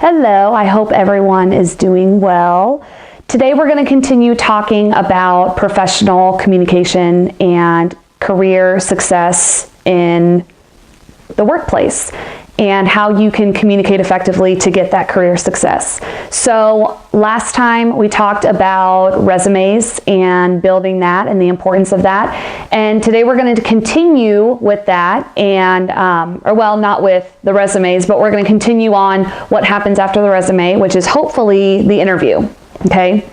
Hello, I hope everyone is doing well. Today we're going to continue talking about professional communication and career success in the workplace and how you can communicate effectively to get that career success. So last time we talked about resumes and building that and the importance of that. And today we're going to continue with that and, not with the resumes, but we're going to continue on what happens after the resume, which is hopefully the interview. Okay.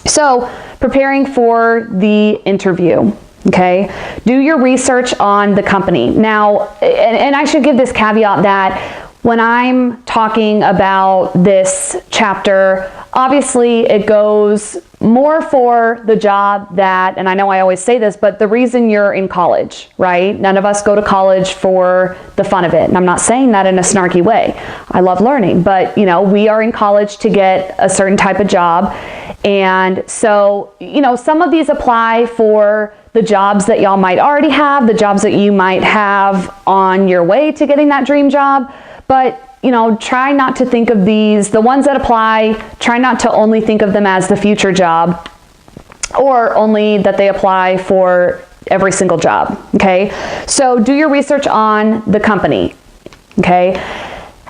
So preparing for the interview. Okay, do your research on the company. Now, and I should give this caveat that when I'm talking about this chapter, obviously it goes more for the job that, and I know I always say this, but the reason you're in college, right? None of us go to college for the fun of it. And I'm not saying that in a snarky way. I love learning, but we are in college to get a certain type of job. And so, some of these apply for the jobs that y'all might already have, the jobs that you might have on your way to getting that dream job. But, try not to think of these, the ones that apply, try not to only think of them as the future job or only that they apply for every single job. Okay. So do your research on the company. Okay.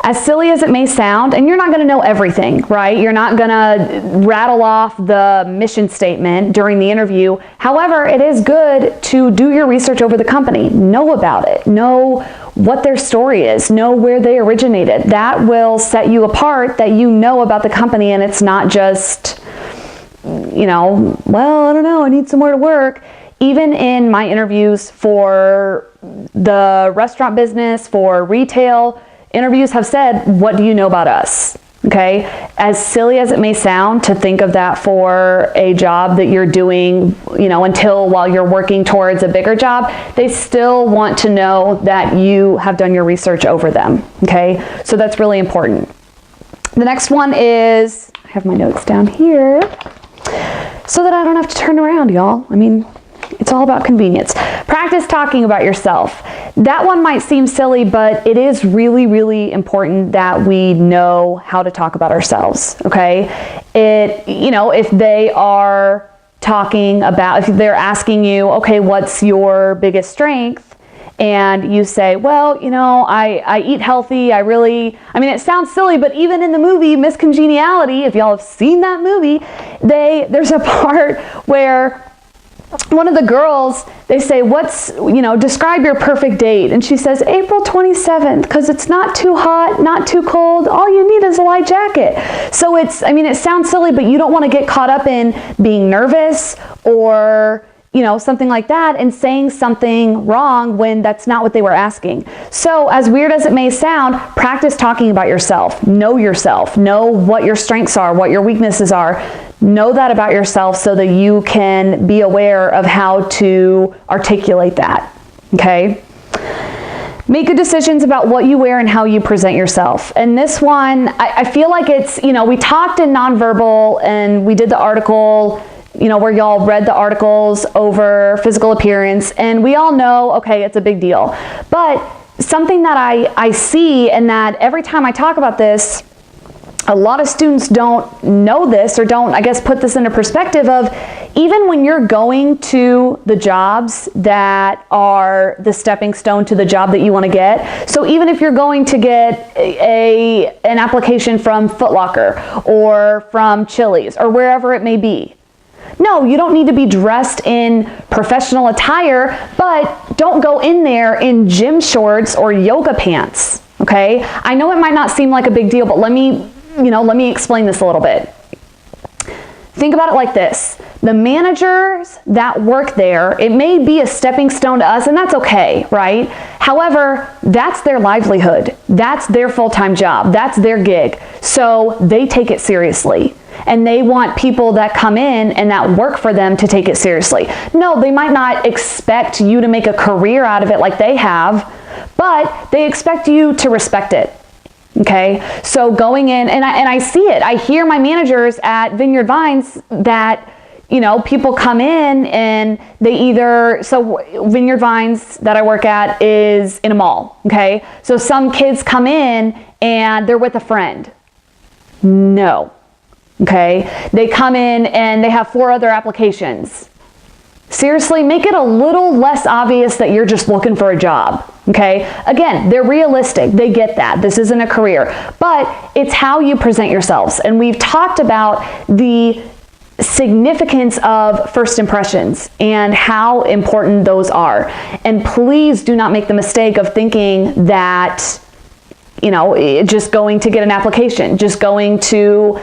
As silly as it may sound, and you're not going to know everything, right? You're not going to rattle off the mission statement during the interview. However, it is good to do your research over the company. Know about it. Know what their story is. Know where they originated. That will set you apart, that you know about the company, and it's not just, I don't know, I need somewhere to work. Even in my interviews for the restaurant business, for retail, interviews have said, what do you know about us? Okay. As silly as it may sound to think of that for a job that you're doing, until while you're working towards a bigger job, they still want to know that you have done your research over them. Okay. So that's really important. The next one is, I have my notes down here so that I don't have to turn around, y'all. It's all about convenience. Practice talking about yourself. That one might seem silly, but it is really, really important that we know how to talk about ourselves, okay? If they are talking about, if they're asking you, okay, what's your biggest strength? And you say, well, I eat healthy. It sounds silly, but even in the movie Miss Congeniality, if y'all have seen that movie, there's a part where one of the girls, they say, describe your perfect date. And she says, April 27th, because it's not too hot, not too cold. All you need is a light jacket. So it sounds silly, but you don't want to get caught up in being nervous or, something like that and saying something wrong when that's not what they were asking. So as weird as it may sound, practice talking about yourself. Know what your strengths are, what your weaknesses are. Know that about yourself so that you can be aware of how to articulate that. Okay? Make good decisions about what you wear and how you present yourself. And this one, I feel like it's, we talked in nonverbal and we did the article, where y'all read the articles over physical appearance, and we all know, okay, it's a big deal. But something that I see, and that every time I talk about this, a lot of students don't know this or don't, put this into perspective of, even when you're going to the jobs that are the stepping stone to the job that you want to get. So even if you're going to get an application from Foot Locker or from Chili's or wherever it may be, no, you don't need to be dressed in professional attire, but don't go in there in gym shorts or yoga pants, okay? I know it might not seem like a big deal, but let me explain this a little bit. Think about it like this. The managers that work there, it may be a stepping stone to us, and that's okay, right? However, that's their livelihood. That's their full-time job. That's their gig. So they take it seriously. And they want people that come in and that work for them to take it seriously. No, they might not expect you to make a career out of it like they have, but they expect you to respect it. Okay, so going in, and I see it. I hear my managers at Vineyard Vines that, people come in and so Vineyard Vines that I work at is in a mall. Okay, so some kids come in and they're with a friend. No. Okay? They come in and they have 4 other applications. Seriously, make it a little less obvious that you're just looking for a job. Okay? Again, they're realistic. They get that. This isn't a career. But it's how you present yourselves. And we've talked about the significance of first impressions and how important those are. And please do not make the mistake of thinking that, just going to get an application, just going to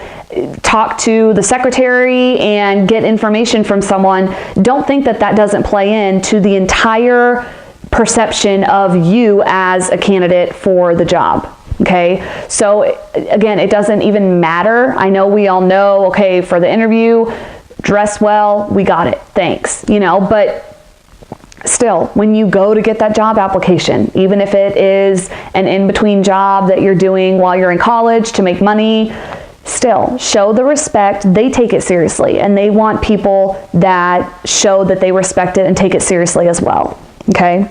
talk to the secretary and get information from someone. Don't think that that doesn't play into the entire perception of you as a candidate for the job. Okay, so again, it doesn't even matter. I know we all know, okay, for the interview, dress well, we got it, thanks, but still, when you go to get that job application, even if it is an in-between job that you're doing while you're in college to make money, still show the respect. They take it seriously, and they want people that show that they respect it and take it seriously as well. Okay.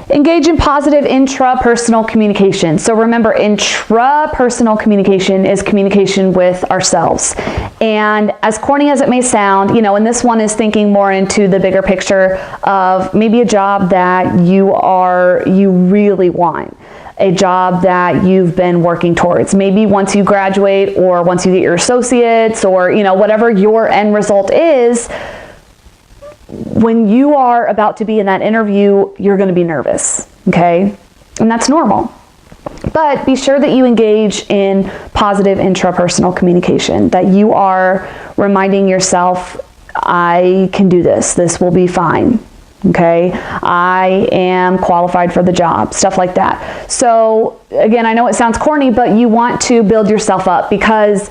Engage in positive intrapersonal communication. So remember, intrapersonal communication is communication with ourselves. And as corny as it may sound, and this one is thinking more into the bigger picture of maybe a job that you really want, a job that you've been working towards. Maybe once you graduate or once you get your associates or, whatever your end result is, when you are about to be in that interview, you're going to be nervous, okay? And that's normal. But be sure that you engage in positive intrapersonal communication, that you are reminding yourself, I can do this. This will be fine, okay? I am qualified for the job, stuff like that. So again, I know it sounds corny, but you want to build yourself up, because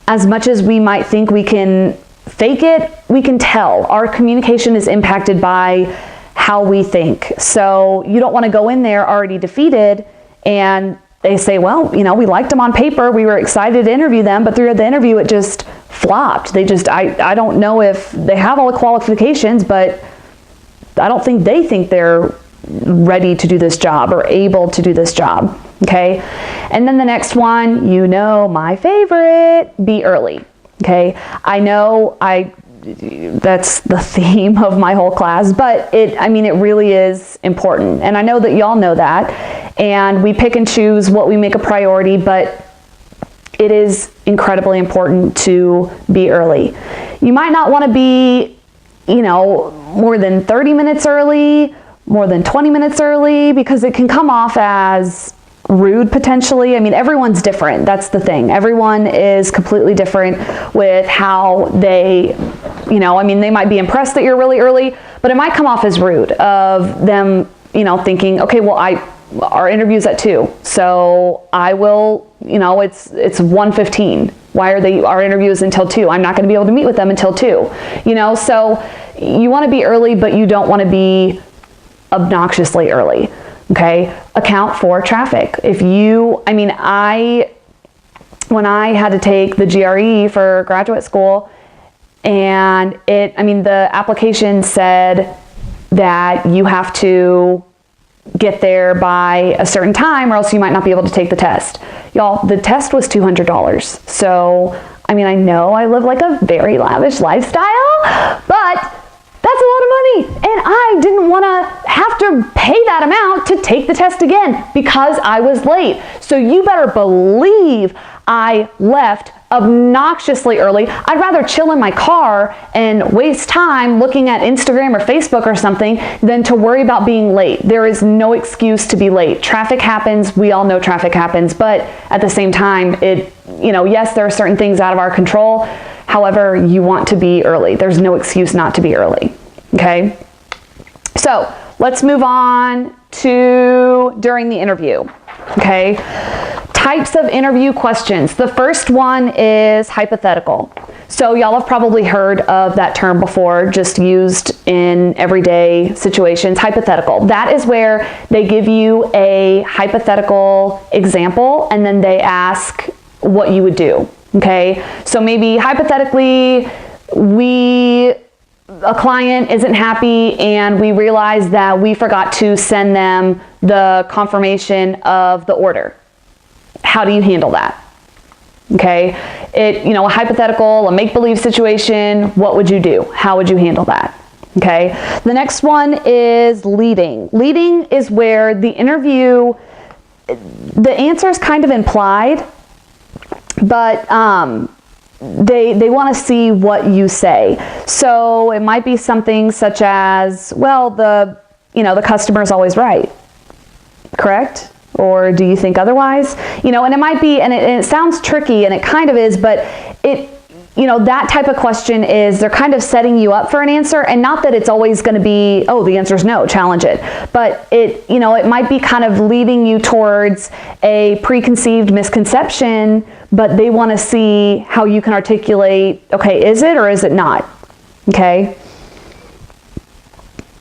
as much as we might think we can fake it, we can tell. Our communication is impacted by how we think. So you don't want to go in there already defeated and they say, well, we liked them on paper. We were excited to interview them, but through the interview, it just flopped. I don't know if they have all the qualifications, but I don't think they think they're ready to do this job or able to do this job. Okay. And then the next one, my favorite, be early. Okay, I know that's the theme of my whole class, but it really is important. And I know that y'all know that, and we pick and choose what we make a priority, but it is incredibly important to be early. You might not want to be, more than 30 minutes early, more than 20 minutes early, because it can come off as rude potentially. Everyone's different. That's the thing. Everyone is completely different with how they, they might be impressed that you're really early, but it might come off as rude of them, thinking, okay, well, our interview's at 2, so I will, it's 1:15. Why our interview is until 2? I'm not going to be able to meet with them until 2. So you want to be early, but you don't want to be obnoxiously early. Okay, account for traffic. When I had to take the GRE for graduate school, and the application said that you have to get there by a certain time or else you might not be able to take the test. Y'all, the test was $200. So, I know I live like a very lavish lifestyle, but that's a lot of money, and I didn't want to have to pay that amount to take the test again because I was late. So you better believe I left obnoxiously early. I'd rather chill in my car and waste time looking at Instagram or Facebook or something than to worry about being late. There is no excuse to be late. Traffic happens. We all know traffic happens, but at the same time, yes, there are certain things out of our control. However, you want to be early. There's no excuse not to be early, okay? So let's move on to during the interview, okay? Types of interview questions. The first one is hypothetical. So y'all have probably heard of that term before, just used in everyday situations. Hypothetical. That is where they give you a hypothetical example and then they ask what you would do. Okay, so maybe hypothetically, a client isn't happy and we realize that we forgot to send them the confirmation of the order. How do you handle that? Okay, a hypothetical, a make-believe situation, what would you do? How would you handle that? Okay, the next one is leading. Leading is where the interview, the answer is kind of implied, but they want to see what you say. So it might be something such as, well, the customer is always right, correct? Or do you think otherwise? And it might be, and it sounds tricky, and it kind of is, but that type of question is they're kind of setting you up for an answer, and not that it's always going to be, oh, the answer is no, challenge it. But it might be kind of leading you towards a preconceived misconception, but they want to see how you can articulate, okay, is it or is it not? Okay.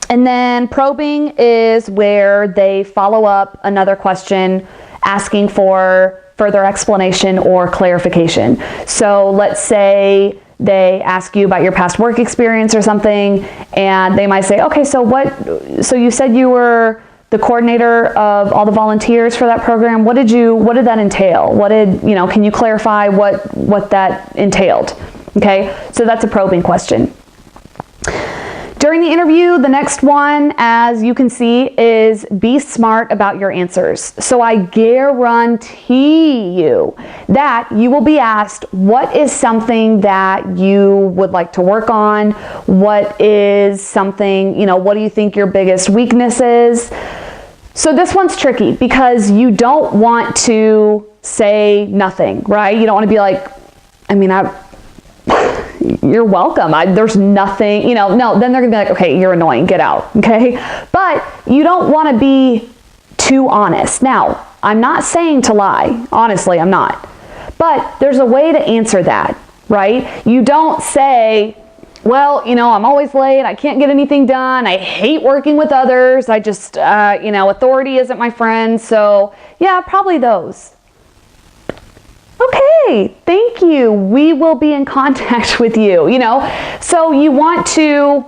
And then probing is where they follow up another question asking for further explanation or clarification. So let's say they ask you about your past work experience or something, and they might say, okay, so you said you were the coordinator of all the volunteers for that program. What did that entail? Can you clarify what that entailed? Okay, so that's a probing question. During the interview, the next one, as you can see, is be smart about your answers. So I guarantee you that you will be asked, what is something that you would like to work on? What is something, what do you think your biggest weakness is? So this one's tricky because you don't want to say nothing, right? You don't want to be like, you're welcome. There's nothing, no, then they're gonna be like, okay, you're annoying, get out, okay? But you don't want to be too honest. Now, I'm not saying to lie, honestly, I'm not. But there's a way to answer that, right? You don't say, well, I'm always late, I can't get anything done, I hate working with others, I just, authority isn't my friend, so yeah, probably those. Okay, thank you. We will be in contact with you, So you want to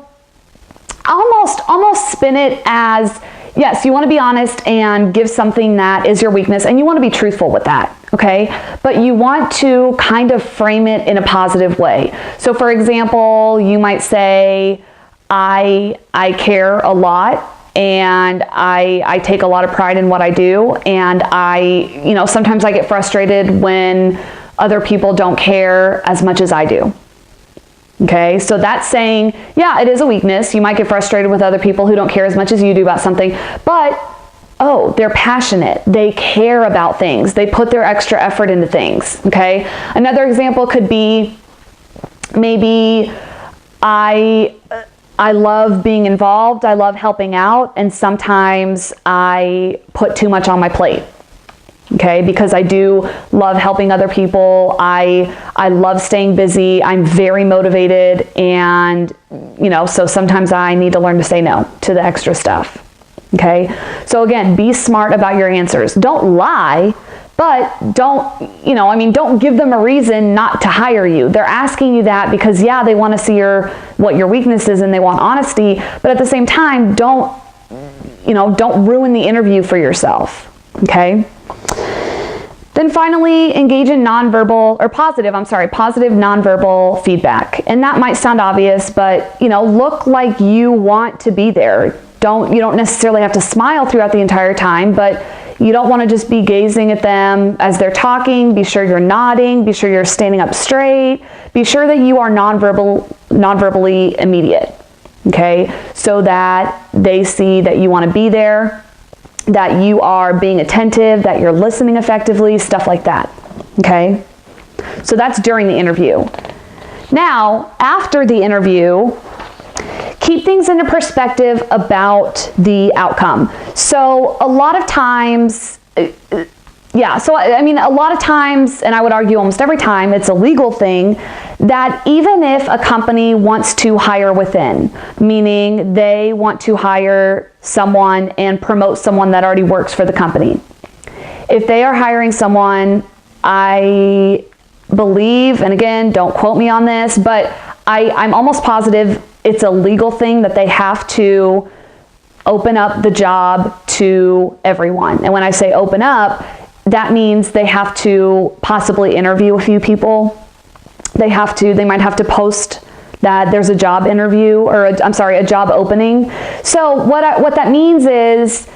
almost spin it as, yes, you want to be honest and give something that is your weakness, and you want to be truthful with that, okay? But you want to kind of frame it in a positive way. So for example, you might say, I care a lot, and I take a lot of pride in what I do, and sometimes I get frustrated when other people don't care as much as I do. Okay, so that's saying, yeah, it is a weakness. You might get frustrated with other people who don't care as much as you do about something, but oh, they're passionate. They care about things. They put their extra effort into things, okay? Another example could be maybe I love being involved, I love helping out, and sometimes I put too much on my plate, okay? Because I do love helping other people, I love staying busy, I'm very motivated, and so sometimes I need to learn to say no to the extra stuff, okay? So again, be smart about your answers. Don't lie, but don't give them a reason not to hire you. They're asking you that because, yeah, they want to see what your weakness is and they want honesty, but at the same time, don't ruin the interview for yourself, okay? Then finally, engage in positive nonverbal feedback. And that might sound obvious, but, look like you want to be there. You don't necessarily have to smile throughout the entire time, but you don't want to just be gazing at them as they're talking. Be sure you're nodding. Be sure you're standing up straight. Be sure that you are nonverbally immediate, okay? So that they see that you want to be there, that you are being attentive, that you're listening effectively, stuff like that, okay? So that's during the interview. Now, after the interview, keep things into perspective about the outcome. So a lot of times, a lot of times, and I would argue almost every time, it's a legal thing that even if a company wants to hire within, meaning they want to hire someone and promote someone that already works for the company. If they are hiring someone, I believe, and again, don't quote me on this, but I'm almost positive it's a legal thing that they have to open up the job to everyone. And when I say open up, that means they have to possibly interview a few people. They might have to post that there's a job interview, or a job opening. So what that means is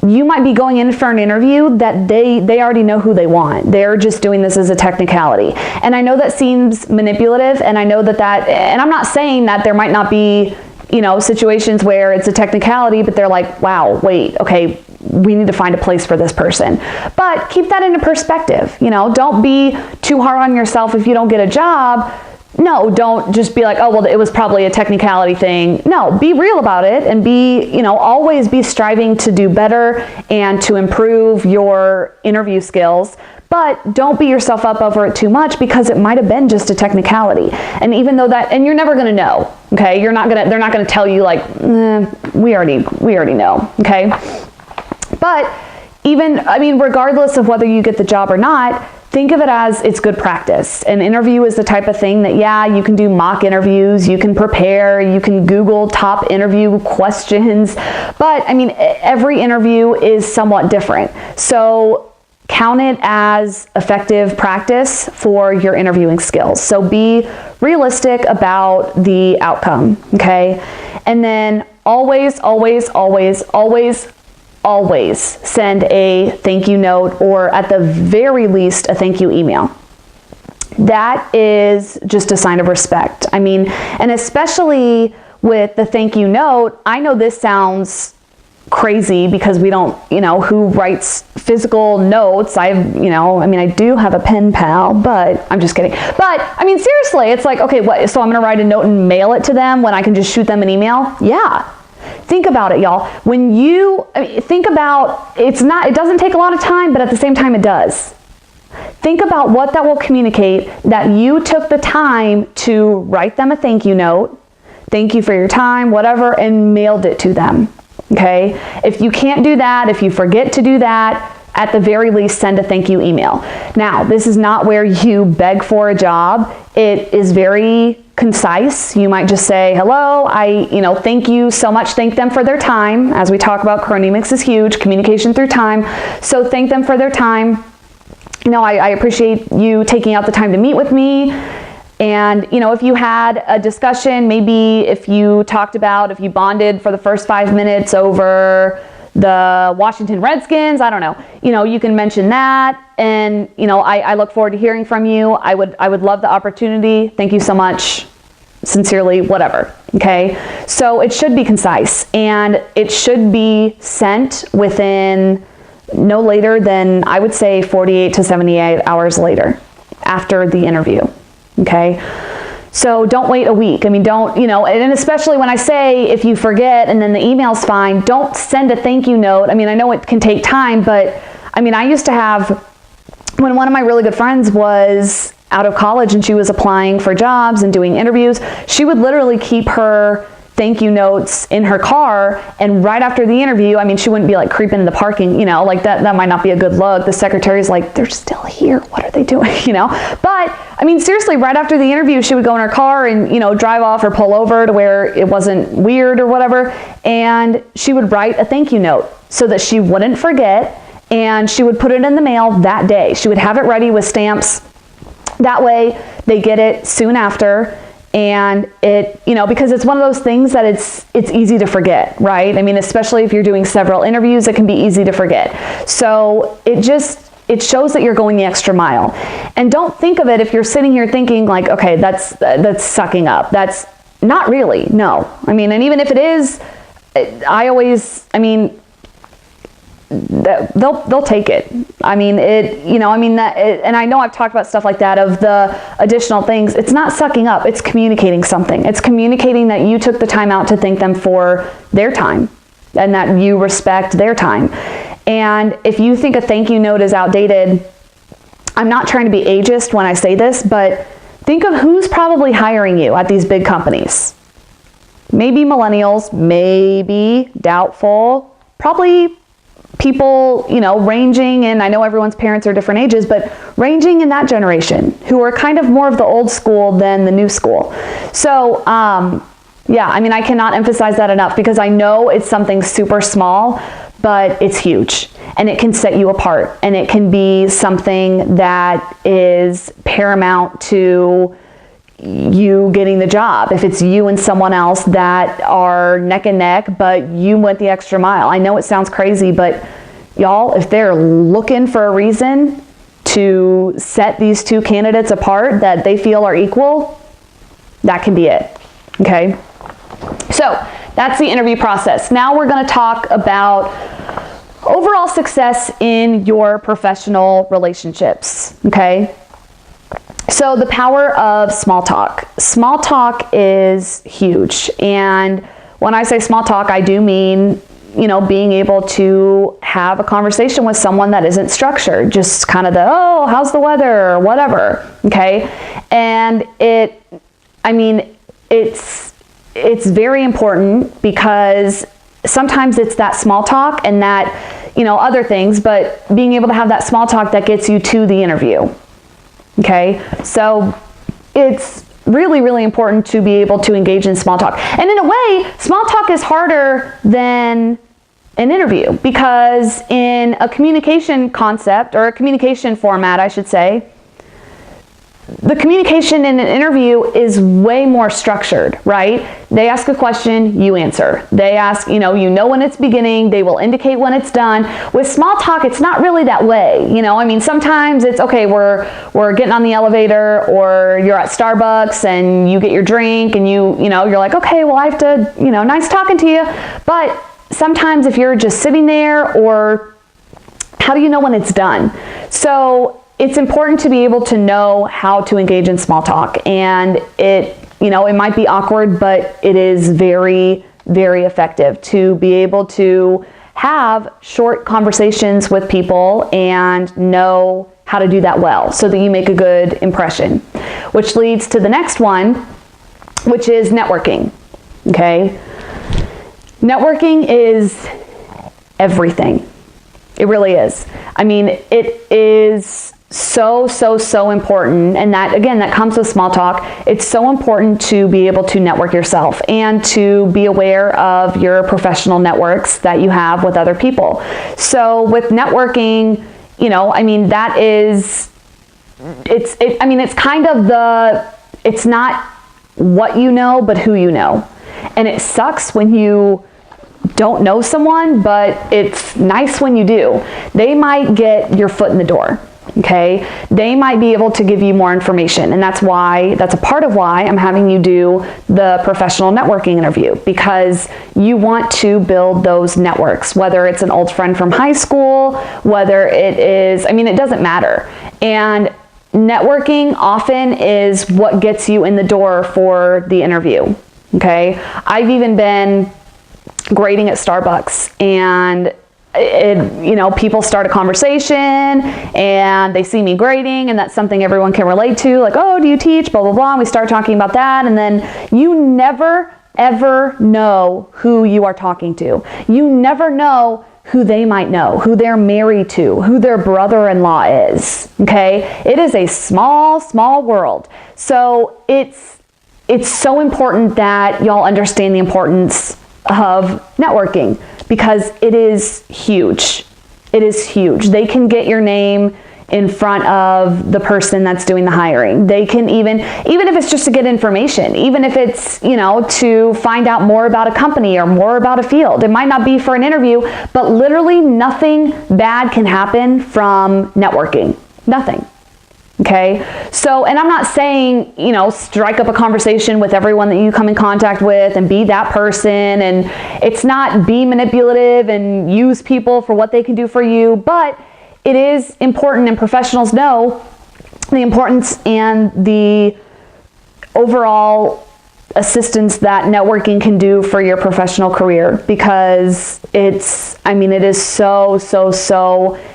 you might be going in for an interview that they already know who they want. They're just doing this as a technicality. And I know that seems manipulative, and I know and I'm not saying that there might not be, situations where it's a technicality, but they're like, wow, wait, okay, we need to find a place for this person. But keep that into perspective. Don't be too hard on yourself if you don't get a job. No, don't just be like, oh, well, it was probably a technicality thing. No, be real about it, and always be striving to do better and to improve your interview skills. But don't beat yourself up over it too much, because it might have been just a technicality. And even though and you're never going to know, okay? They're not going to tell you like, we already know, okay? But regardless of whether you get the job or not, think of it as it's good practice. An interview is the type of thing that, you can do mock interviews, you can prepare, you can Google top interview questions, but every interview is somewhat different. So count it as effective practice for your interviewing skills. So be realistic about the outcome, okay? And then always, always, always, always, always send a thank you note, or at the very least, a thank you email. That is just a sign of respect. And especially with the thank you note, I know this sounds crazy because we don't, who writes physical notes. I do have a pen pal, but I'm just kidding. But seriously, it's like, okay, what? So I'm going to write a note and mail it to them when I can just shoot them an email? Yeah. Think about it, y'all. When you think about, it doesn't take a lot of time, but at the same time it does. Think about what that will communicate, that you took the time to write them a thank you note, thank you for your time, whatever, and mailed it to them, okay? If you can't do that, if you forget to do that, at the very least, send a thank you email. Now, this is not where you beg for a job. It is very concise. You might just say, hello, thank you so much. Thank them for their time. As we talk about, chronemics is huge, communication through time. So thank them for their time. I appreciate you taking out the time to meet with me. And, if you had a discussion, maybe if you bonded for the first 5 minutes over the Washington Redskins, I don't know, you can mention that. And, I look forward to hearing from you. I would love the opportunity. Thank you so much. Sincerely, whatever. Okay. So it should be concise, and it should be sent within no later than, I would say, 48 to 78 hours later after the interview. Okay. So don't wait a week. Don't, and especially when I say if you forget and then the email's fine, don't send a thank you note. I know it can take time, but I used to have, when one of my really good friends was out of college and she was applying for jobs and doing interviews, she would literally keep her thank you notes in her car, and right after the interview, she wouldn't be like creeping in the parking, like that might not be a good look. The secretary's like, they're still here, what are they doing, But seriously, right after the interview, she would go in her car and, drive off or pull over to where it wasn't weird or whatever, and she would write a thank you note so that she wouldn't forget, and she would put it in the mail that day. She would have it ready with stamps. That way they get it soon after. And it, because it's one of those things that it's easy to forget, right? Especially if you're doing several interviews, it can be easy to forget. So it shows that you're going the extra mile. And don't think of it, if you're sitting here thinking like, okay, that's sucking up. That's not really, no. And even if it is, they'll take it. And I know I've talked about stuff like that, of the additional things. It's not sucking up, it's communicating something. It's communicating that you took the time out to thank them for their time and that you respect their time. And if you think a thank you note is outdated, I'm not trying to be ageist when I say this, but think of who's probably hiring you at these big companies. Maybe millennials, maybe doubtful, probably people, ranging, and I know everyone's parents are different ages, but ranging in that generation who are kind of more of the old school than the new school. So, I cannot emphasize that enough, because I know it's something super small, but it's huge and it can set you apart, and it can be something that is paramount to you getting the job. If it's you and someone else that are neck and neck, but you went the extra mile. I know it sounds crazy, but y'all, if they're looking for a reason to set these two candidates apart that they feel are equal, that can be it. Okay? So that's the interview process. Now we're going to talk about overall success in your professional relationships. Okay? So the power of small talk. Small talk is huge. And when I say small talk, I do mean, being able to have a conversation with someone that isn't structured, just kind of oh, how's the weather or whatever. Okay. And it's very important, because sometimes it's that small talk and that, other things, but being able to have that small talk that gets you to the interview. Okay, so it's really, really important to be able to engage in small talk. And in a way, small talk is harder than an interview, because in a communication concept, or a communication format, I should say, the communication in an interview is way more structured, right? They ask a question, you answer. They ask, when it's beginning, they will indicate when it's done. With small talk, it's not really that way. Sometimes it's, okay, we're getting on the elevator, or you're at Starbucks and you get your drink and you're like, okay, well, I have to, nice talking to you. But sometimes if you're just sitting there, or how do you know when it's done? So it's important to be able to know how to engage in small talk, and it might be awkward, but it is very, very effective to be able to have short conversations with people and know how to do that well, so that you make a good impression, which leads to the next one, which is networking. Okay. Networking is everything. It really is. It is so important, and that comes with small talk. It's so important to be able to network yourself and to be aware of your professional networks that you have with other people. So with networking, that is, it's kind of it's not what you know, but who you know. And it sucks when you don't know someone, but it's nice when you do. They might get your foot in the door. Okay, they might be able to give you more information, and that's a part of why I'm having you do the professional networking interview, because you want to build those networks, whether it's an old friend from high school, whether it is, it doesn't matter. And networking often is what gets you in the door for the interview. Okay, I've even been grading at Starbucks, and people start a conversation and they see me grading, and that's something everyone can relate to, like, oh, do you teach, blah, blah, blah, and we start talking about that, and then you never, ever know who you are talking to. You never know who they might know, who they're married to, who their brother-in-law is, okay? It is a small, small world. So it's so important that y'all understand the importance of networking, because it is huge. It is huge. They can get your name in front of the person that's doing the hiring. They can even if it's just to get information, even if it's, to find out more about a company or more about a field. It might not be for an interview, but literally nothing bad can happen from networking. Nothing. Okay, so, and I'm not saying, strike up a conversation with everyone that you come in contact with and be that person, and it's not be manipulative and use people for what they can do for you, but it is important, and professionals know the importance and the overall assistance that networking can do for your professional career, because it is so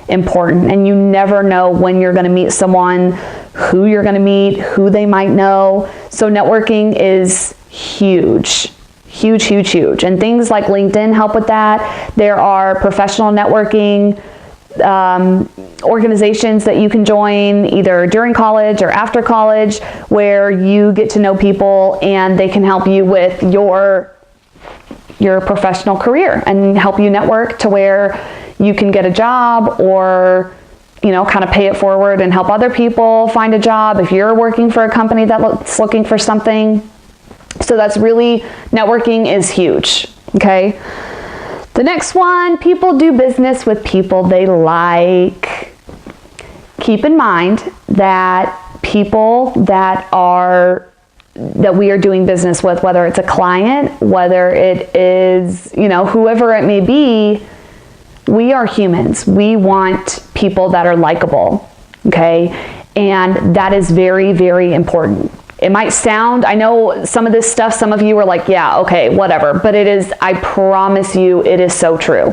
important, and you never know when you're going to meet someone, who you're going to meet, who they might know. So networking is huge, and things like LinkedIn help with that. There are professional networking organizations that you can join either during college or after college, where you get to know people and they can help you with your your professional career and help you network to where you can get a job, or kind of pay it forward and help other people find a job if you're working for a company that's looking for something. So that's really, networking is huge, okay? The next one, people do business with people they like. Keep in mind that people that we are doing business with, whether it's a client, whether it is, whoever it may be, we are humans. We want people that are likable, okay? And that is very, very important. It might sound, I know some of this stuff, some of you are like, yeah, okay, whatever. But it is, I promise you, it is so true.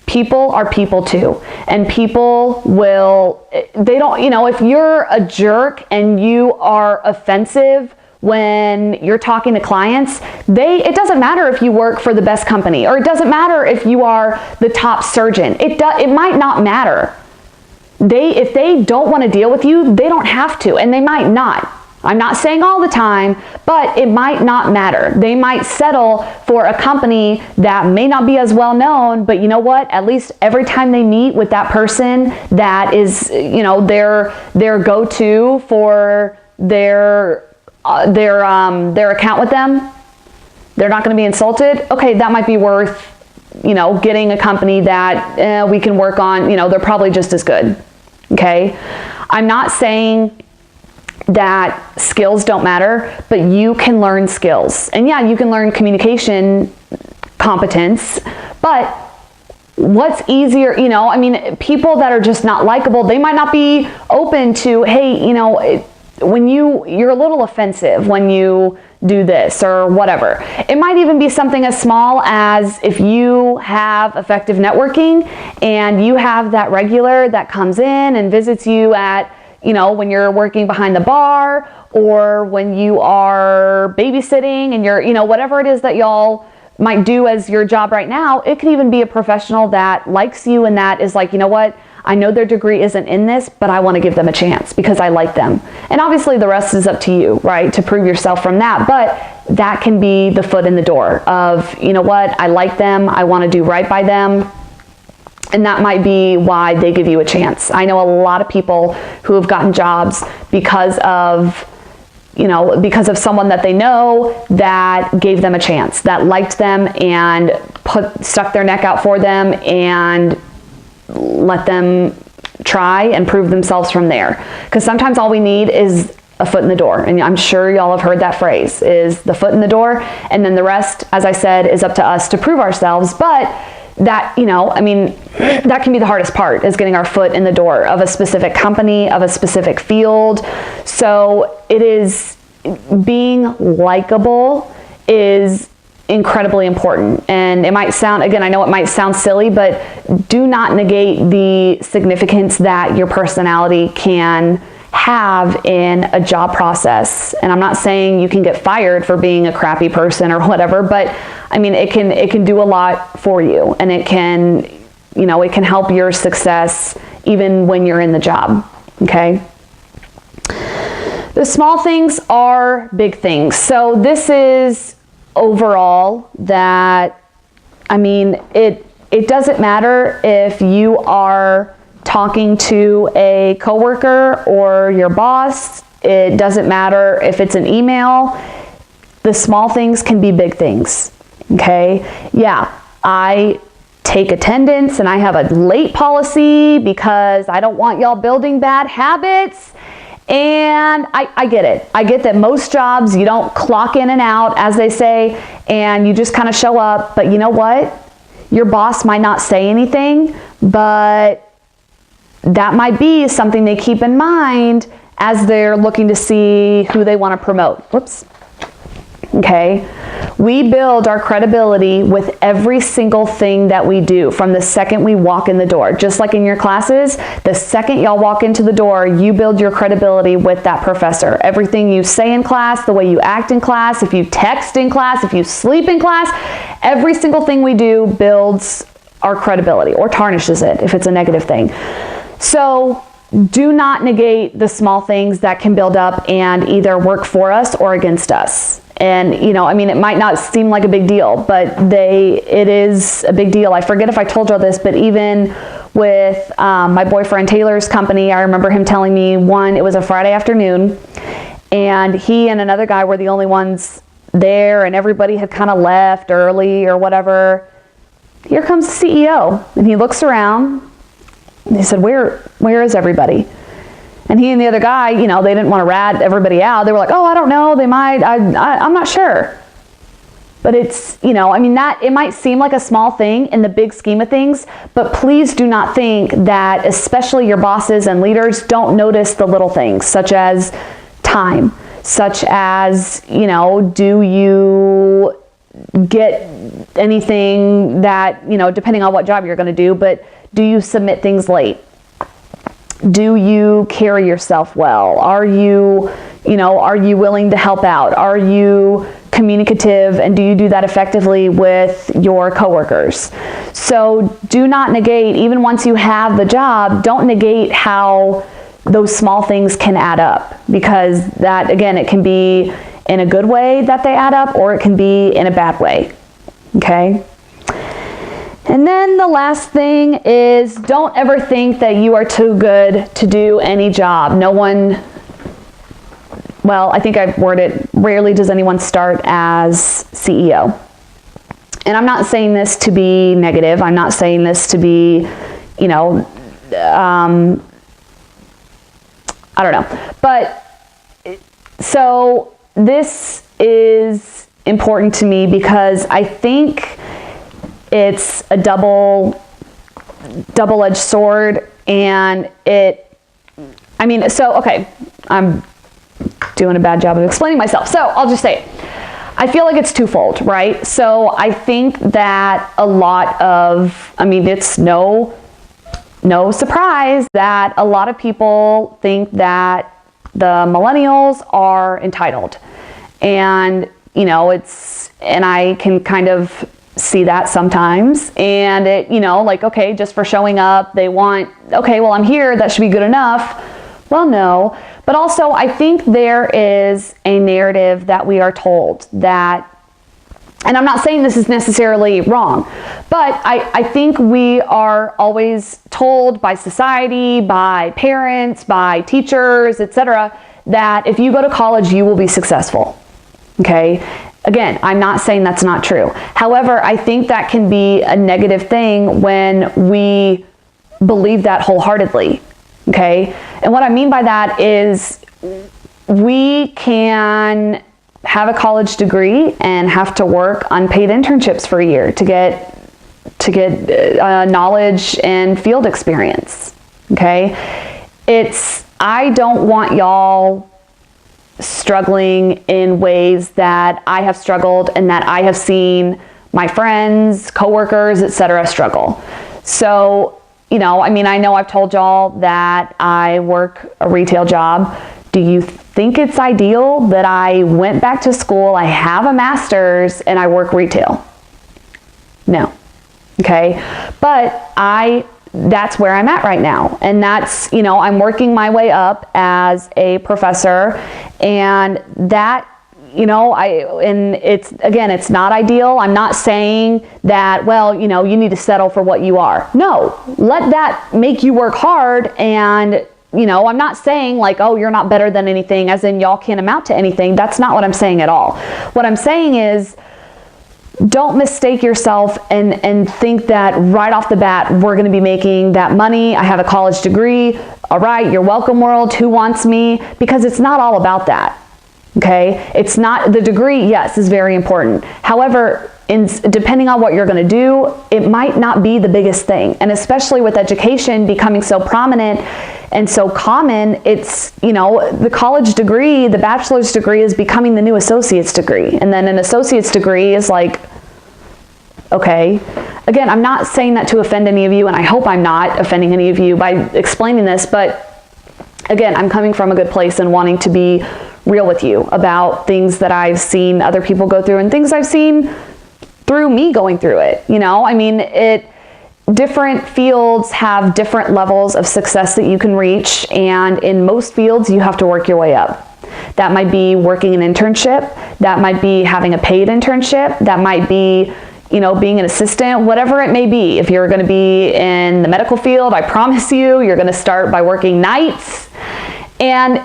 People are people too. And people will, they don't, if you're a jerk and you are offensive when you're talking to clients, it doesn't matter if you work for the best company, or it doesn't matter if you are the top surgeon. It might not matter. If they don't want to deal with you, they don't have to, and they might not. I'm not saying all the time, but it might not matter. They might settle for a company that may not be as well known, but you know what? At least every time they meet with that person that is, their go-to for their account with them, they're not going to be insulted. Okay, that might be worth, getting a company that we can work on. They're probably just as good. Okay, I'm not saying that skills don't matter, but you can learn skills. And yeah, you can learn communication competence, but what's easier, people that are just not likable, they might not be open to, hey, when you're a little offensive when you do this or whatever. It might even be something as small as if you have effective networking and you have that regular that comes in and visits you at, when you're working behind the bar, or when you are babysitting and you're, whatever it is that y'all might do as your job right now. It could even be a professional that likes you and that is like, you know what? I know their degree isn't in this, but I want to give them a chance because I like them. And obviously the rest is up to you, right? To prove yourself from that. But that can be the foot in the door of, you know what? I like them. I want to do right by them. And that might be why they give you a chance. I know a lot of people who have gotten jobs because of someone that they know that gave them a chance, that liked them and stuck their neck out for them and let them try and prove themselves from there. Because sometimes all we need is a foot in the door. And I'm sure y'all have heard that phrase, is the foot in the door. And then the rest, as I said, is up to us to prove ourselves. But that, that can be the hardest part, is getting our foot in the door of a specific company, of a specific field. So it is, being likable is incredibly important. And it might sound, again, I know it might sound silly, but do not negate the significance that your personality can have in a job process. And I'm not saying you can get fired for being a crappy person or whatever, but it can do a lot for you, and it can help your success even when you're in the job. Okay. The small things are big things. So this is overall that, it doesn't matter if you are talking to a coworker or your boss. It doesn't matter if it's an email. The small things can be big things. Okay. Yeah. I take attendance and I have a late policy because I don't want y'all building bad habits. And I get it. I get that most jobs, you don't clock in and out, as they say, and you just kind of show up. But you know what? Your boss might not say anything, but that might be something they keep in mind as they're looking to see who they want to promote. Whoops. Okay. We build our credibility with every single thing that we do from the second we walk in the door. Just like in your classes, the second y'all walk into the door, you build your credibility with that professor. Everything you say in class, the way you act in class, if you text in class, if you sleep in class, every single thing we do builds our credibility or tarnishes it if it's a negative thing. So do not negate the small things that can build up and either work for us or against us. And, it might not seem like a big deal, but it is a big deal. I forget if I told you this, but even with my boyfriend Taylor's company, I remember him telling me, it was a Friday afternoon, and he and another guy were the only ones there, and everybody had kind of left early or whatever. Here comes the CEO, and he looks around, and he said, where is everybody? And he and the other guy, they didn't want to rat everybody out. They were like, oh, I don't know, they might, I'm not sure. But it's, that it might seem like a small thing in the big scheme of things, but please do not think that especially your bosses and leaders don't notice the little things, such as time, such as, do you get anything that, depending on what job you're going to do, but do you submit things late? Do you carry yourself well? Are you willing to help out? Are you communicative, and do you do that effectively with your coworkers? So do not negate, even once you have the job, don't negate how those small things can add up, because that, again, it can be in a good way that they add up, or it can be in a bad way, okay? And then the last thing is, don't ever think that you are too good to do any job. I think I've worded, rarely does anyone start as CEO. And I'm not saying this to be negative. I'm not saying this to be, I don't know. But so this is important to me because I think it's a double-edged sword, and I'm doing a bad job of explaining myself. So I'll just say it. I feel like it's twofold, right? So I think that it's no surprise that a lot of people think that the millennials are entitled. And, and I can kind of see that sometimes. And just for showing up, they want, I'm here, that should be good enough. Well, no. But also, I think there is a narrative that we are told that, and I'm not saying this is necessarily wrong, but I think we are always told by society, by parents, by teachers, etc., that if you go to college, you will be successful. Okay? Again, I'm not saying that's not true. However, I think that can be a negative thing when we believe that wholeheartedly. Okay? And what I mean by that is we can have a college degree and have to work unpaid internships for a year to get knowledge and field experience. Okay? I don't want y'all struggling in ways that I have struggled and that I have seen my friends, coworkers, etc. struggle. So, I know I've told y'all that I work a retail job. Do you think it's ideal that I went back to school, I have a master's, and I work retail? No. Okay? But that's where I'm at right now. And that's, I'm working my way up as a professor, and that, it's not ideal. I'm not saying that, you need to settle for what you are. No, let that make you work hard. And, I'm not saying like, oh, you're not better than anything, as in y'all can't amount to anything. That's not what I'm saying at all. What I'm saying is, don't mistake yourself and think that right off the bat, we're going to be making that money. I have a college degree. All right, you're welcome, world. Who wants me? Because it's not all about that. Okay? It's not, the degree, yes, is very important. However, depending on what you're going to do, it might not be the biggest thing. And especially with education becoming so prominent and so common, it's, the college degree, the bachelor's degree is becoming the new associate's degree. And then an associate's degree is like, okay. Again, I'm not saying that to offend any of you, and I hope I'm not offending any of you by explaining this, but again, I'm coming from a good place and wanting to be real with you about things that I've seen other people go through and things I've seen through me going through it. Different fields have different levels of success that you can reach, and in most fields, you have to work your way up. That might be working an internship. That might be having a paid internship. That might be, being an assistant, whatever it may be. If you're going to be in the medical field, I promise you're going to start by working nights. And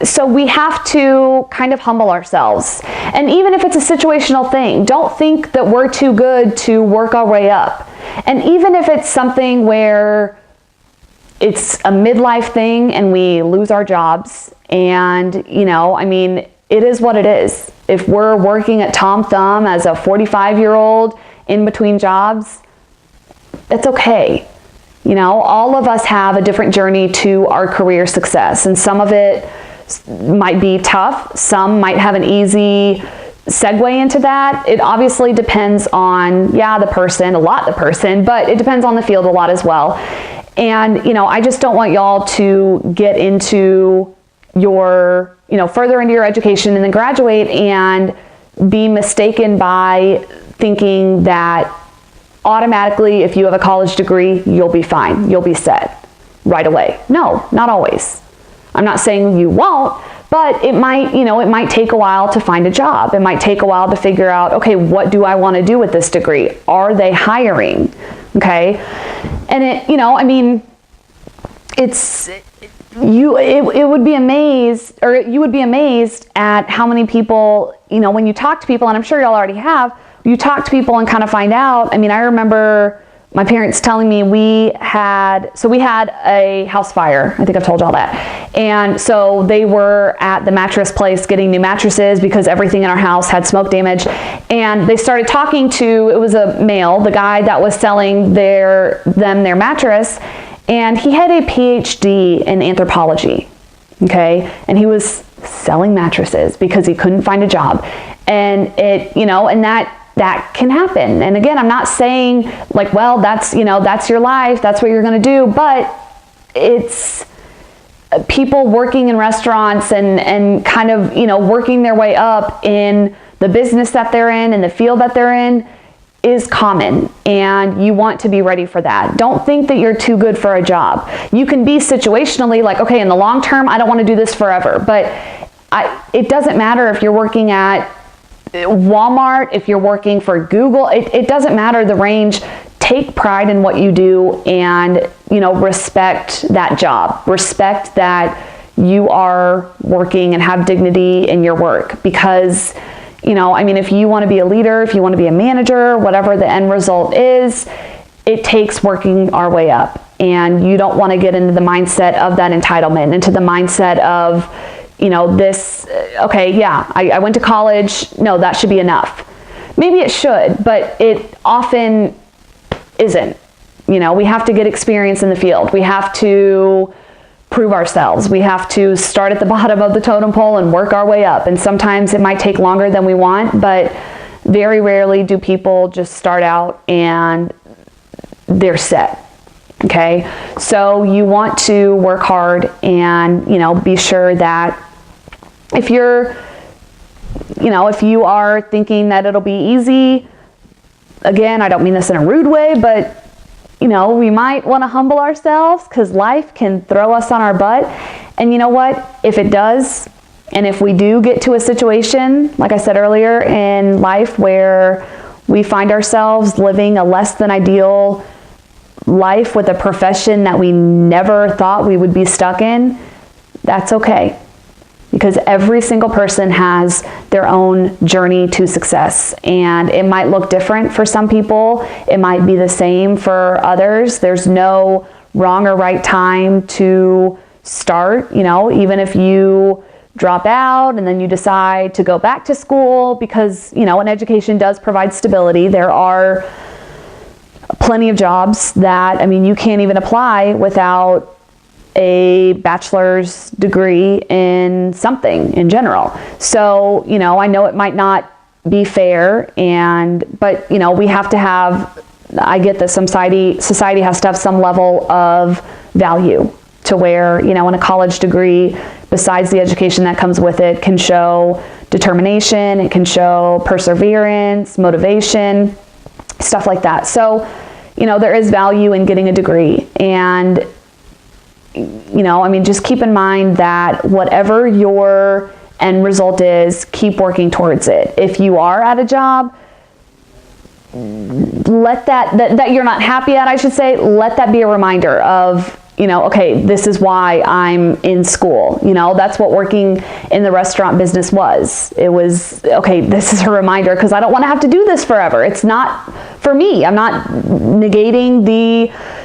so we have to kind of humble ourselves. And even if it's a situational thing, don't think that we're too good to work our way up. And even if it's something where it's a midlife thing and we lose our jobs, and, it is what it is. If we're working at Tom Thumb as a 45-year-old in between jobs, it's okay. All of us have a different journey to our career success, and some of it might be tough. Some might have an easy segue into that. It obviously depends on, the person, but it depends on the field a lot as well. And, I just don't want y'all to get into your, further into your education and then graduate and be mistaken by thinking that automatically, if you have a college degree, you'll be fine. You'll be set right away. No, not always. I'm not saying you won't, but it might take a while to find a job. It might take a while to figure out, okay, what do I want to do with this degree? Are they hiring? Okay. And you would be amazed at how many people, when you talk to people, and I'm sure y'all already have, you talk to people and kind of find out. I remember my parents telling me we had a house fire. I think I've told y'all that. And so they were at the mattress place getting new mattresses because everything in our house had smoke damage. And they started talking to, it was a male, the guy that was selling their mattress. And he had a PhD in anthropology. Okay. And he was selling mattresses because he couldn't find a job. And that can happen. And again, I'm not saying that's your life, that's what you're going to do, but it's people working in restaurants and kind of, working their way up in the business that they're in and the field that they're in is common, and you want to be ready for that. Don't think that you're too good for a job. You can be situationally okay, in the long term, I don't want to do this forever, but it doesn't matter if you're working at Walmart, if you're working for Google, it doesn't matter the range. Take pride in what you do and, respect that job. Respect that you are working and have dignity in your work because, if you want to be a leader, if you want to be a manager, whatever the end result is, it takes working our way up. And you don't want to get into the mindset of that entitlement, into the mindset of, I went to college. No, that should be enough. Maybe it should, but it often isn't. We have to get experience in the field. We have to prove ourselves. We have to start at the bottom of the totem pole and work our way up. And sometimes it might take longer than we want, but very rarely do people just start out and they're set. Okay. So you want to work hard and, be sure that if you are thinking that it'll be easy, again, I don't mean this in a rude way, but we might want to humble ourselves because life can throw us on our butt. And you know what? If it does, and if we do get to a situation, like I said earlier, in life where we find ourselves living a less than ideal life with a profession that we never thought we would be stuck in, that's okay. Because every single person has their own journey to success. And it might look different for some people. It might be the same for others. There's no wrong or right time to start. Even if you drop out and then you decide to go back to school because, an education does provide stability. There are plenty of jobs that, you can't even apply without a bachelor's degree in something in general. So, I know it might not be fair but we have to have, I get that society has to have some level of value to where, and a college degree, besides the education that comes with it, can show determination, it can show perseverance, motivation, stuff like that. So, there is value in getting a degree. And just keep in mind that whatever your end result is, keep working towards it. If you are at a job, let that you're not happy at, I should say, let that be a reminder of, okay, this is why I'm in school. That's what working in the restaurant business was. It was, okay, this is a reminder because I don't want to have to do this forever. It's not for me. I'm not negating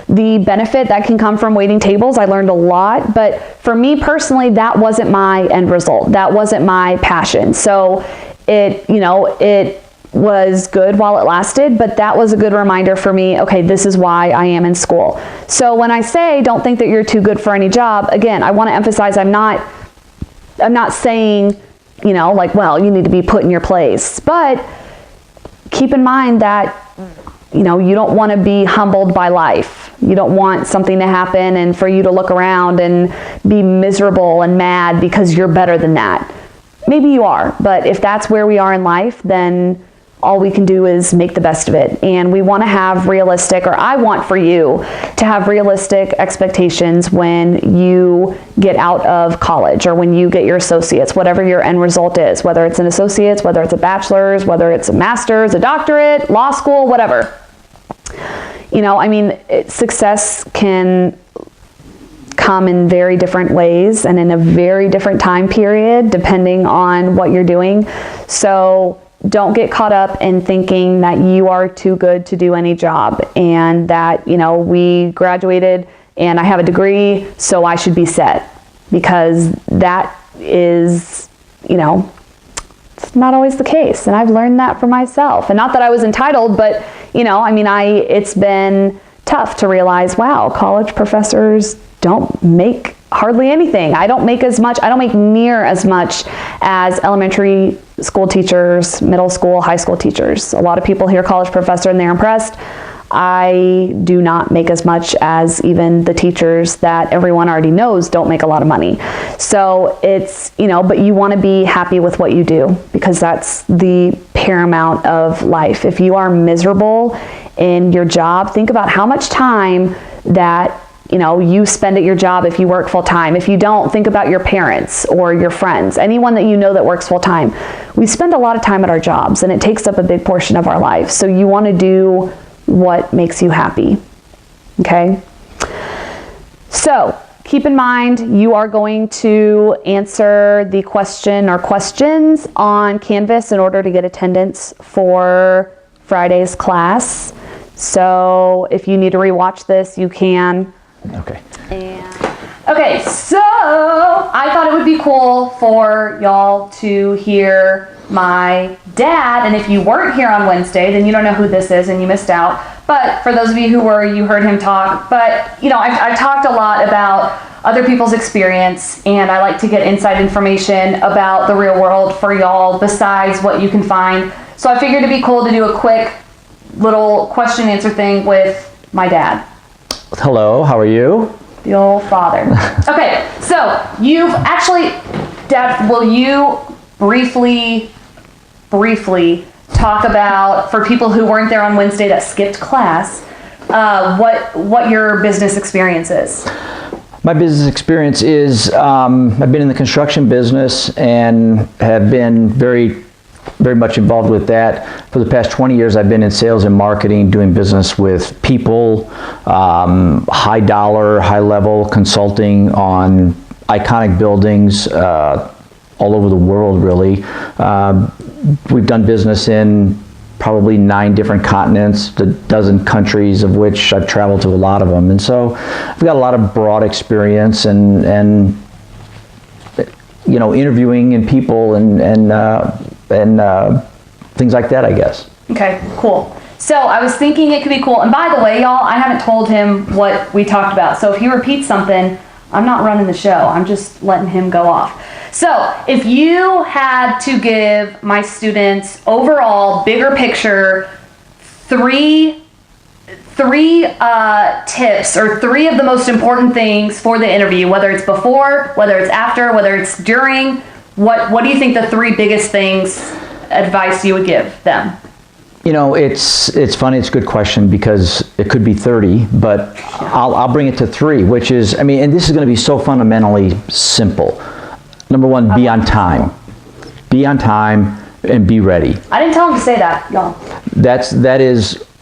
the benefit that can come from waiting tables. I learned a lot, but for me personally, that wasn't my end result. That wasn't my passion. So it was good while it lasted, but that was a good reminder for me, okay, this is why I am in school. So when I say don't think that you're too good for any job, again, I want to emphasize I'm not saying, well, you need to be put in your place, but keep in mind that, you don't want to be humbled by life. You don't want something to happen and for you to look around and be miserable and mad because you're better than that. Maybe you are, but if that's where we are in life, then all we can do is make the best of it. And we want to have realistic, or I want for you to have realistic expectations when you get out of college or when you get your associates, whatever your end result is, whether it's an associate's, whether it's a bachelor's, whether it's a master's, a doctorate, law school, whatever. Success can come in very different ways and in a very different time period, depending on what you're doing. So don't get caught up in thinking that you are too good to do any job and that, we graduated and I have a degree, so I should be set, because that is, it's not always the case. And I've learned that for myself. And not that I was entitled, but, it's been tough to realize, wow, college professors don't make hardly anything. I don't make as much. I don't make near as much as elementary school teachers, middle school, high school teachers. A lot of people hear college professor and they're impressed. I do not make as much as even the teachers that everyone already knows don't make a lot of money. So it's, but you want to be happy with what you do, because that's the paramount of life. If you are miserable in your job, think about how much time that you spend at your job if you work full time. If you don't, think about your parents or your friends, anyone that you know that works full time. We spend a lot of time at our jobs and it takes up a big portion of our life. So you want to do what makes you happy. Okay? So keep in mind, you are going to answer the question or questions on Canvas in order to get attendance for Friday's class. So if you need to rewatch this, you can. Okay. Okay, so I thought it would be cool for y'all to hear my dad, and if you weren't here on Wednesday, then you don't know who this is and you missed out. But for those of you who were, you heard him talk. But, I've talked a lot about other people's experience, and I like to get inside information about the real world for y'all besides what you can find. So I figured it'd be cool to do a quick little question answer thing with my dad. Hello, how are you? The old father. Okay, so you've actually, Dad, will you briefly talk about, for people who weren't there on Wednesday that skipped class, what your business experience is? My business experience is, I've been in the construction business and have been very much involved with that. For the past 20 years, I've been in sales and marketing, doing business with people, high dollar, high level consulting on iconic buildings all over the world, really. We've done business in probably 9 different continents, a dozen countries, of which I've traveled to a lot of them. And so I've got a lot of broad experience and interviewing and people and things like that, I guess. Okay, cool. So I was thinking it could be cool. And by the way, y'all, I haven't told him what we talked about. So if he repeats something, I'm not running the show. I'm just letting him go off. So if you had to give my students overall, bigger picture, three tips or 3 of the most important things for the interview, whether it's before, whether it's after, whether it's during, what do you think the 3 biggest things, advice you would give them? It's funny. It's a good question because it could be 30, but I'll bring it to 3, which is, and this is going to be so fundamentally simple. Number 1, be on time. Be on time and be ready. I didn't tell him to say that, y'all.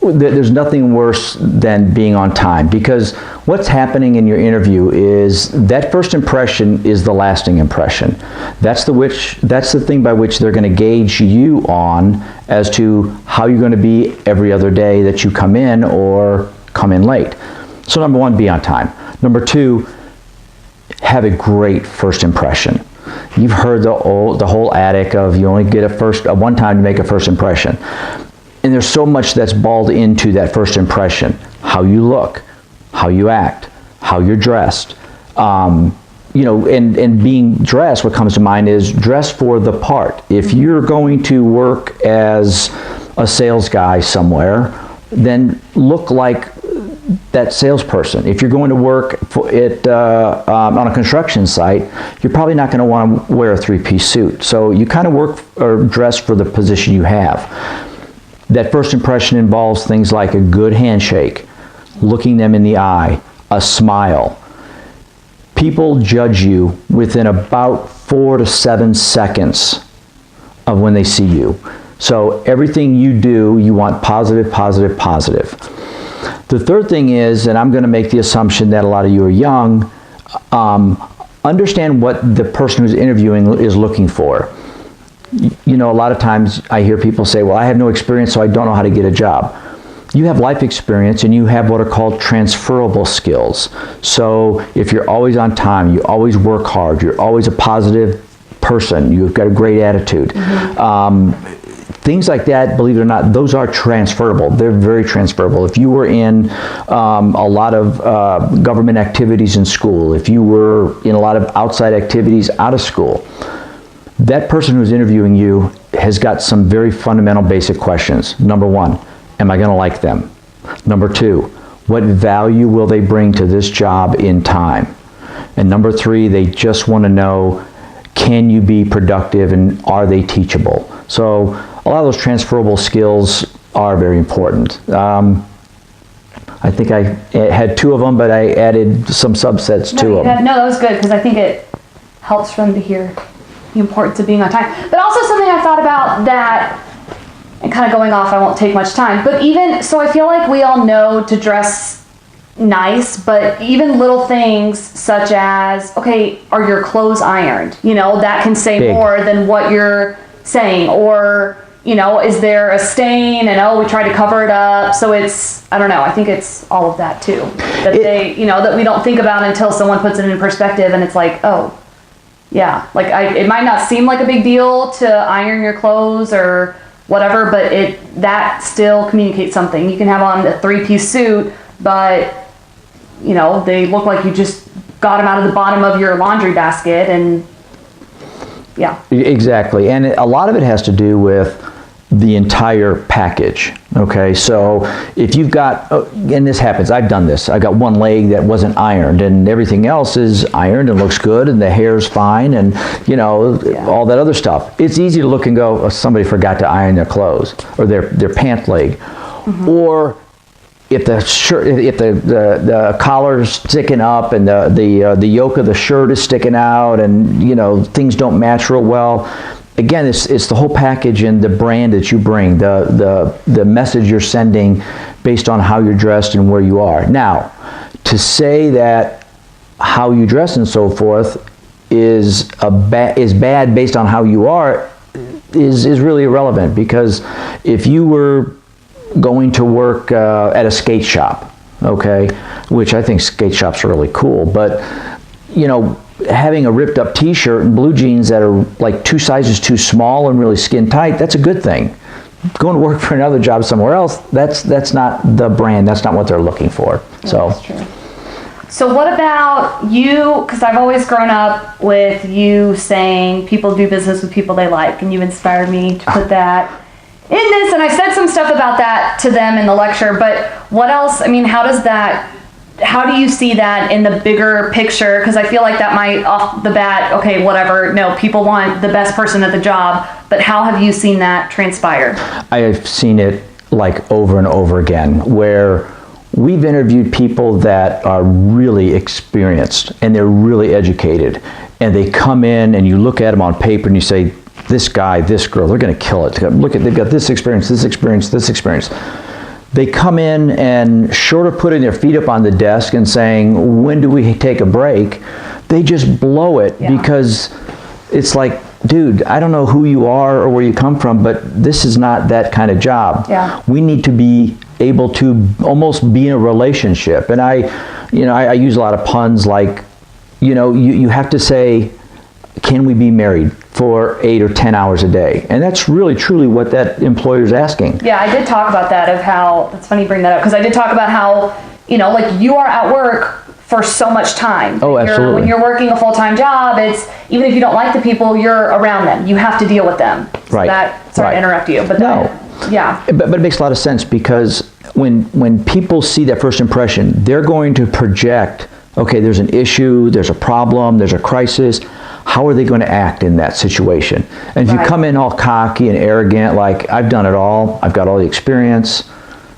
There's nothing worse than being on time, because what's happening in your interview is that first impression is the lasting impression. That's the thing by which they're going to gauge you on as to how you're going to be every other day that you come in or come in late. So number 1, be on time. Number 2, have a great first impression. You've heard the whole adage of you only get a one time to make a first impression. And there's so much that's balled into that first impression. How you look, how you act, how you're dressed. And being dressed, what comes to mind is dress for the part. If you're going to work as a sales guy somewhere, then look like that salesperson. If you're going to work on a construction site, you're probably not going to want to wear a 3-piece suit. So you kind of work or dress for the position you have. That first impression involves things like a good handshake, looking them in the eye, a smile. People judge you within about 4 to 7 seconds of when they see you. So everything you do, you want positive, positive, positive. The third thing is, and I'm going to make the assumption that a lot of you are young, understand what the person who's interviewing is looking for. A lot of times I hear people say, well, I have no experience, so I don't know how to get a job. You have life experience and you have what are called transferable skills. So if you're always on time, you always work hard, you're always a positive person, you've got a great attitude. Things like that, believe it or not, those are transferable. They're very transferable. If you were in a lot of government activities in school, if you were in a lot of outside activities out of school, that person who's interviewing you has got some very fundamental basic questions. Number 1, am I going to like them? Number 2, what value will they bring to this job in time? And number 3, they just want to know, can you be productive and are they teachable? So a lot of those transferable skills are very important. I think I had 2 of them, but I added some subsets to them. No, that was good, because I think it helps for them to hear the importance of being on time. But also something I thought about that, and kind of going off, I won't take much time, but so I feel like we all know to dress nice, but even little things such as, okay, are your clothes ironed? That can say more than what you're saying. Or, is there a stain and, we tried to cover it up. So I don't know, I think it's all of that too. That that we don't think about until someone puts it in perspective, and it's like, oh, yeah, like it might not seem like a big deal to iron your clothes or whatever, but that still communicates something. You can have on a 3-piece suit, but they look like you just got them out of the bottom of your laundry basket, and yeah. Exactly, and a lot of it has to do with the entire package. Okay, so if you've got, and this happens, I've done this, I got one leg that wasn't ironed and everything else is ironed and looks good and the hair's fine and all that other stuff. It's easy to look and go, oh, somebody forgot to iron their clothes or their pant leg. Or if the shirt, if the collar's sticking up and the yoke of the shirt is sticking out and things don't match real well. Again, it's the whole package and the brand that you bring, the message you're sending based on how you're dressed and where you are. Now, to say that how you dress and so forth is bad based on how you are is really irrelevant, because if you were going to work at a skate shop, okay, which I think skate shops are really cool, but having a ripped up t-shirt and blue jeans that are like 2 sizes too small and really skin tight, that's a good thing. Going to work for another job somewhere else, that's not the brand, that's not what they're looking for. Yeah, so that's true. So what about you, because I've always grown up with you saying people do business with people they like, and you inspired me to put that in this, and I said some stuff about that to them in the lecture, but what else, how do you see that in the bigger picture? Because I feel like that might off the bat, okay, whatever, no, people want the best person at the job, but how have you seen that transpire? I have seen it like over and over again, where we've interviewed people that are really experienced and they're really educated, and they come in and you look at them on paper and you say, this guy, this girl, they're going to kill it. Look at, they've got this experience, this experience, this experience. They come in and short of putting their feet up on the desk and saying, when do we take a break? They just blow it because it's like, dude, I don't know who you are or where you come from, but this is not that kind of job. Yeah. We need to be able to almost be in a relationship. And I use a lot of puns like, you have to say, can we be married for 8 or 10 hours a day? And that's really truly what that employer is asking. Yeah, I did talk about that, of how, it's funny you bring that up, because I did talk about how, like you are at work for so much time. Oh, absolutely. When you're working a full-time job, it's, even if you don't like the people, you're around them. You have to deal with them. So Right. Sorry to interrupt you, but yeah. But it makes a lot of sense, because when people see that first impression, they're going to project, okay, there's an issue, there's a problem, there's a crisis. How are they going to act in that situation? And if you come in all cocky and arrogant, like, I've done it all, I've got all the experience,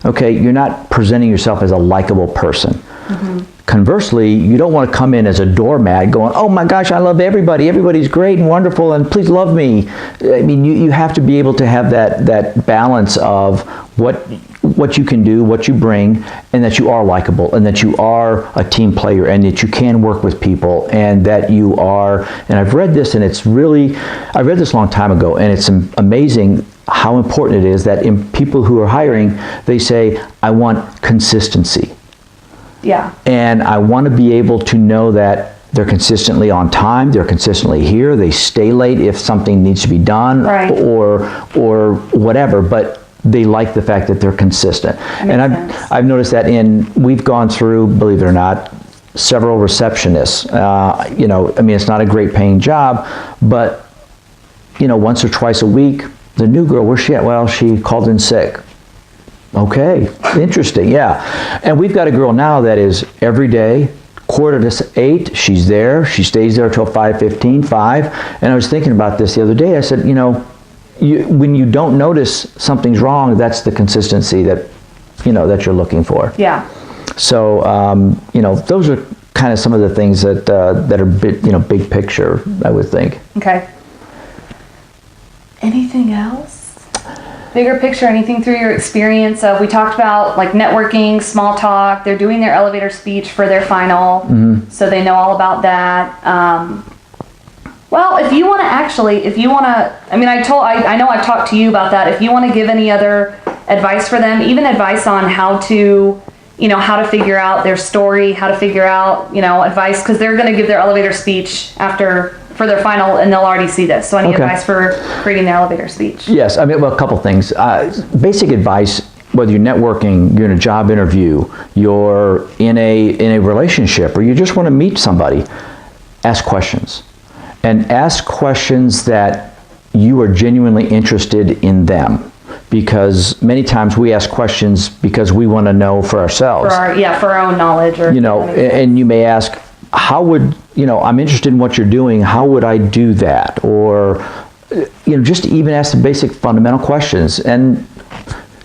okay, you're not presenting yourself as a likable person. Mm-hmm. Conversely, you don't want to come in as a doormat going, oh my gosh, I love everybody, everybody's great and wonderful, and please love me. I mean, you have to be able to have that balance of what you can do, what you bring, and that you are likable, and that you are a team player, and that you can work with people, and that you are, and I've read this, and it's really, I read this a long time ago, and it's amazing how important it is that in people who are hiring, they say, I want consistency. Yeah. And I want to be able to know that they're consistently on time, they're consistently here, they stay late if something needs to be done, or whatever, but they like the fact that they're consistent. And I've noticed that we've gone through, believe it or not, several receptionists. I mean, it's not a great paying job, but once or twice a week, the new girl, where's she at? Well, she called in sick. Okay, interesting, yeah. And we've got a girl now that is every day, 7:45, she's there, she stays there till 5:15, 5. And I was thinking about this the other day. I said, when you don't notice something's wrong, that's the consistency that you're looking for. Yeah. So those are kind of some of the things that are big picture, I would think. Okay. Anything else? Bigger picture, anything through your experience of, we talked about like networking, small talk, they're doing their elevator speech for their final, so they know all about that. Well, if you want to, I know I've talked to you about that. If you want to give any other advice for them, even advice on how to figure out their story, how to figure out, advice, because they're going to give their elevator speech for their final, and they'll already see this. So any advice for creating their elevator speech? Yes, a couple things. Basic advice, whether you're networking, you're in a job interview, you're in a relationship, or you just want to meet somebody, ask questions. And ask questions that you are genuinely interested in them. Because many times we ask questions because we want to know for ourselves. For our own knowledge. And you may ask, how would, I'm interested in what you're doing, how would I do that? Or, just even ask the basic fundamental questions. And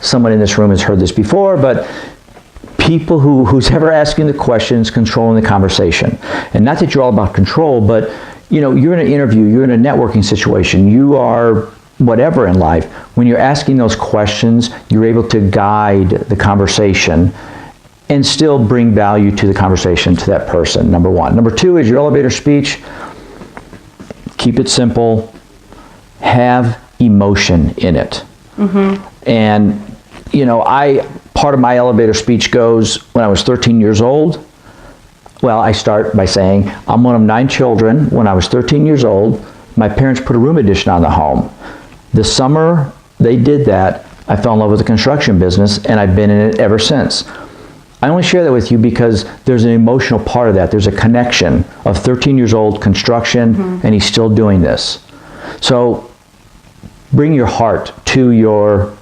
someone in this room has heard this before, but people who's ever asking the questions, controlling the conversation. And not that you're all about control, but, you're in an interview, you're in a networking situation, you are whatever in life. When you're asking those questions, you're able to guide the conversation and still bring value to the conversation to that person, number one. Number two is your elevator speech. Keep it simple. Have emotion in it. Mm-hmm. And, part of my elevator speech goes, when I was 13 years old, I start by saying, I'm one of 9 children. When I was 13 years old, my parents put a room addition on the home. The summer they did that, I fell in love with the construction business, and I've been in it ever since. I only share that with you because there's an emotional part of that. There's a connection of 13 years old, construction, and he's still doing this. So bring your heart to your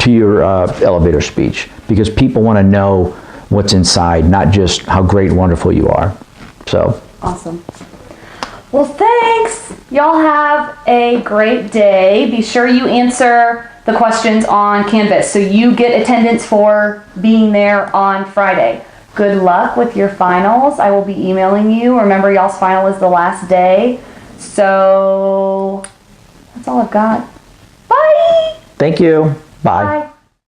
elevator speech, because people want to know what's inside, not just how great and wonderful you are. So awesome. Well, thanks. Y'all have a great day. Be sure you answer the questions on Canvas. So you get attendance for being there on Friday. Good luck with your finals. I will be emailing you. Remember, y'all's final is the last day. So that's all I've got. Bye. Thank you. Bye. Bye.